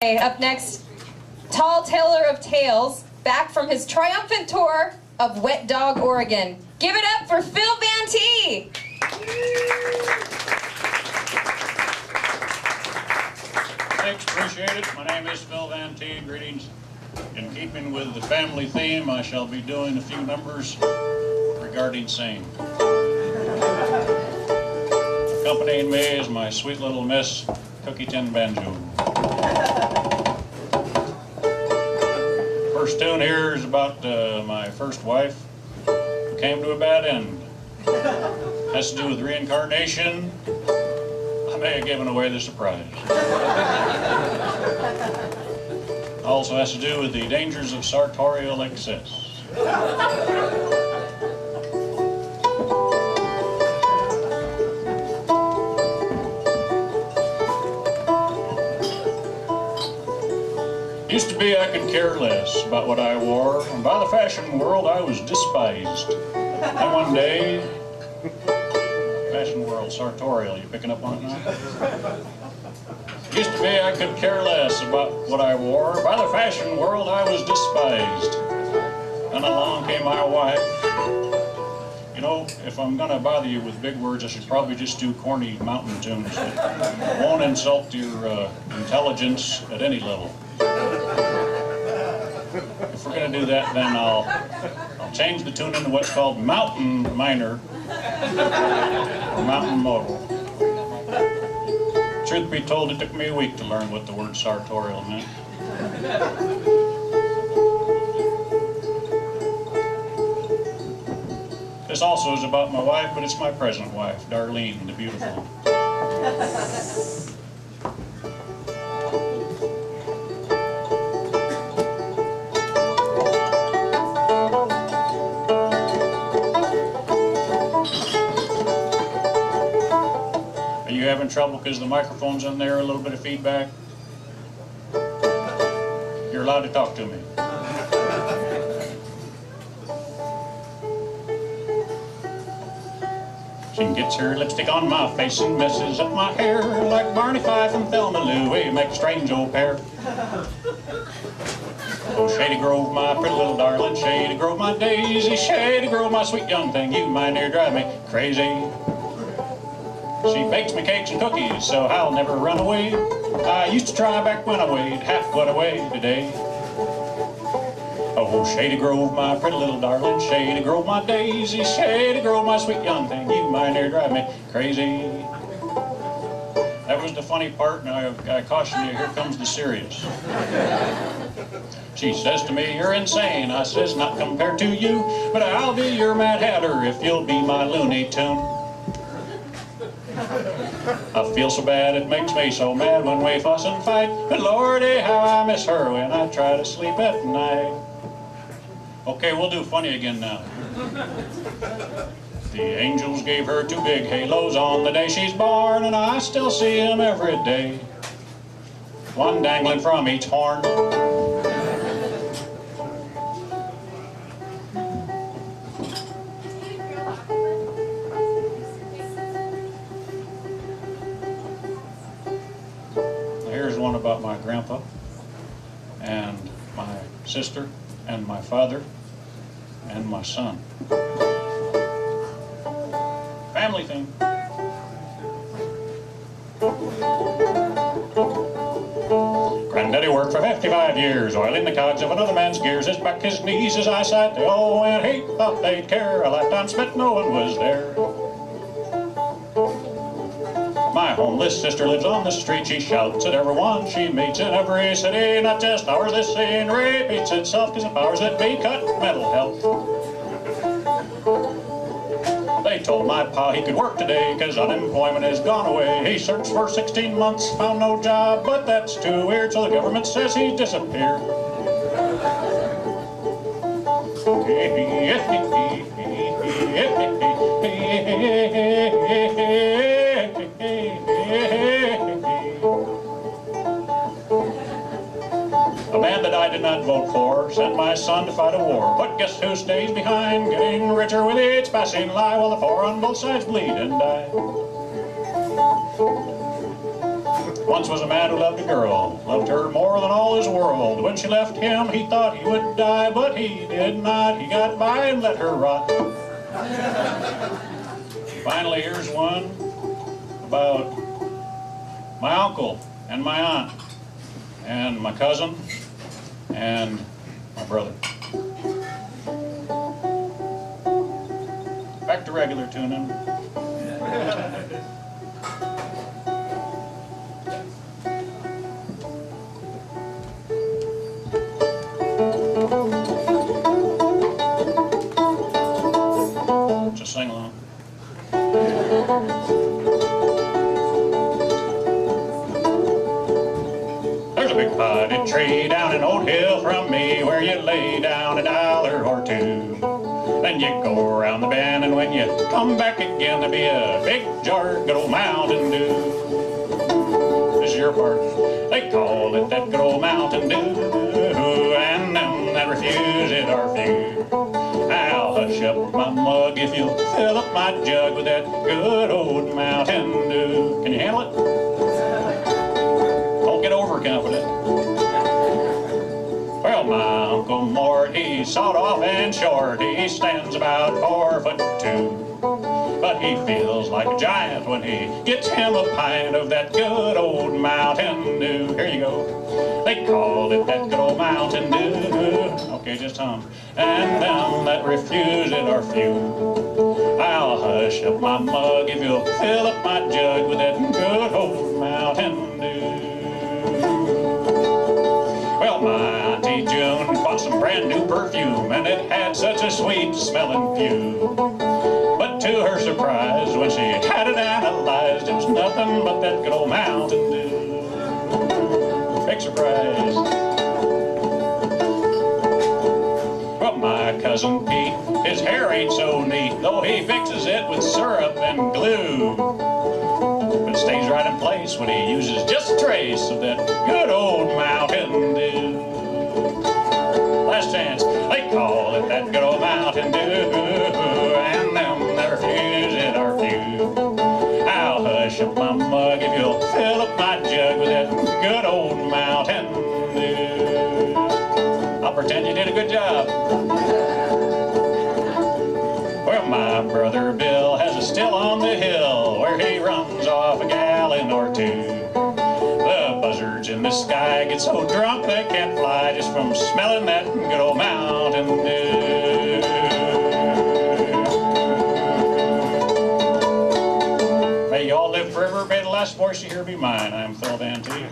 Up next, Tall Teller of Tales, back from his triumphant tour of Wet Dog, Oregon. Give it up for Phil Vanty! Thanks, appreciate it. My name is Phil Vanty. Greetings. In keeping with the family theme, I shall be doing a few numbers regarding same. Accompanying me is my sweet little miss, Cookie Tin Banjo. First tune here is about my first wife who came to a bad end. Has to do with reincarnation. I may have given away the surprise. Also has to do with the dangers of sartorial excess. Used to be I could care less about what I wore, and by the fashion world I was despised. And one day, fashion world, sartorial, you picking up on it now? Used to be I could care less about what I wore, by the fashion world I was despised. And along came my wife. You know, if I'm gonna bother you with big words, I should probably just do corny mountain tunes that won't insult your intelligence at any level. If we're going to do that, then I'll change the tune into what's called mountain minor or mountain modal. Truth be told, it took me a week to learn what the word sartorial meant. This also is about my wife, but it's my present wife, Darlene, the beautiful. Having trouble because the microphone's in there, a little bit of feedback? You're allowed to talk to me. She gets her lipstick on my face and messes up my hair like Barney Fife and Thelma Lou. We make a strange old pair. Oh, Shady Grove, my pretty little darling, Shady Grove, my daisy, Shady Grove, my sweet young thing, you my dear drive me crazy. She bakes me cakes and cookies, so I'll never run away. I used to try back when I weighed half what I weigh today. Oh, Shady Grove, my pretty little darling, Shady Grove, my daisy, Shady Grove, my sweet young thing, you might near drive me crazy. That was the funny part, and I caution you, here comes the serious. She says to me, you're insane. I says, not compared to you, but I'll be your Mad Hatter if you'll be my Looney Tune. I feel so bad, it makes me so mad when we fuss and fight. But Lordy, how I miss her when I try to sleep at night. Okay, we'll do funny again now. The angels gave her 2 big halos on the day she's born, and I still see them every day. One dangling from each horn. Here's one about my grandpa and my sister and my father and my son. Family thing. Granddaddy worked for 55 years, oiling the cogs of another man's gears. His back, his knees, his eyesight, they all went, he thought they'd care. A lifetime spent, no one was there. My homeless sister lives on the street. She shouts at everyone she meets in every city. Not just ours, this scene repeats itself, cause the powers that be cut mental health. They told my pa he could work today, cause unemployment has gone away. He searched for 16 months, found no job, but that's too weird, so the government says he's disappeared. A man that I did not vote for sent my son to fight a war. But guess who stays behind, getting richer with each passing lie, while the poor on both sides bleed and die. Once was a man who loved a girl, loved her more than all his world. When she left him, he thought he would die, but he did not. He got by and let her rot. Finally, here's one about my uncle and my aunt and my cousin and my brother. Back to regular tuning. Just sing along. There's a big potted tree down an old hill from me where you lay down $1 or $2. Then you go around the bend, and when you come back again, there'll be a big jar of good old Mountain Dew. This is your part. They call it that good old Mountain Dew, and them that refuse it are few. I'll hush up my mug if you'll fill up my jug with that good old Mountain Dew. Can you handle it? Don't get overconfident. Well, my Uncle Mort, he's sawed off and short. He stands about 4'2". But he feels like a giant when he gets him a pint of that good old Mountain Dew. Here you go. They call it that good old Mountain Dew. Okay, just hum. And them that refuse it are few. I'll hush up my mug if you'll fill up my jug with that good old Mountain Dew. Well, my Auntie June bought some brand new perfume, and it had such a sweet smelling fume. But to her surprise, when she had it analyzed, it was nothing but that good old Mountain Dew. Big surprise. Well, my cousin Pete, his hair ain't so neat, though he fixes it with syrup and glue. But it stays right in place when he uses just a trace of that good old Mountain Dew. Last chance, they call it that good old Mountain Dew, and them that refuse it are few. I'll hush up my mug if you'll fill up my jug with that good old Mountain Dew. I'll pretend you did a good job. Well, my brother Bill has a still on the hill where he runs off a gallon or two. The buzzards in the sky get so drunk they can't fly just from smelling that good old Mountain Dew. May you all live forever. May the last voice you hear be mine. I'm Phil Vanty.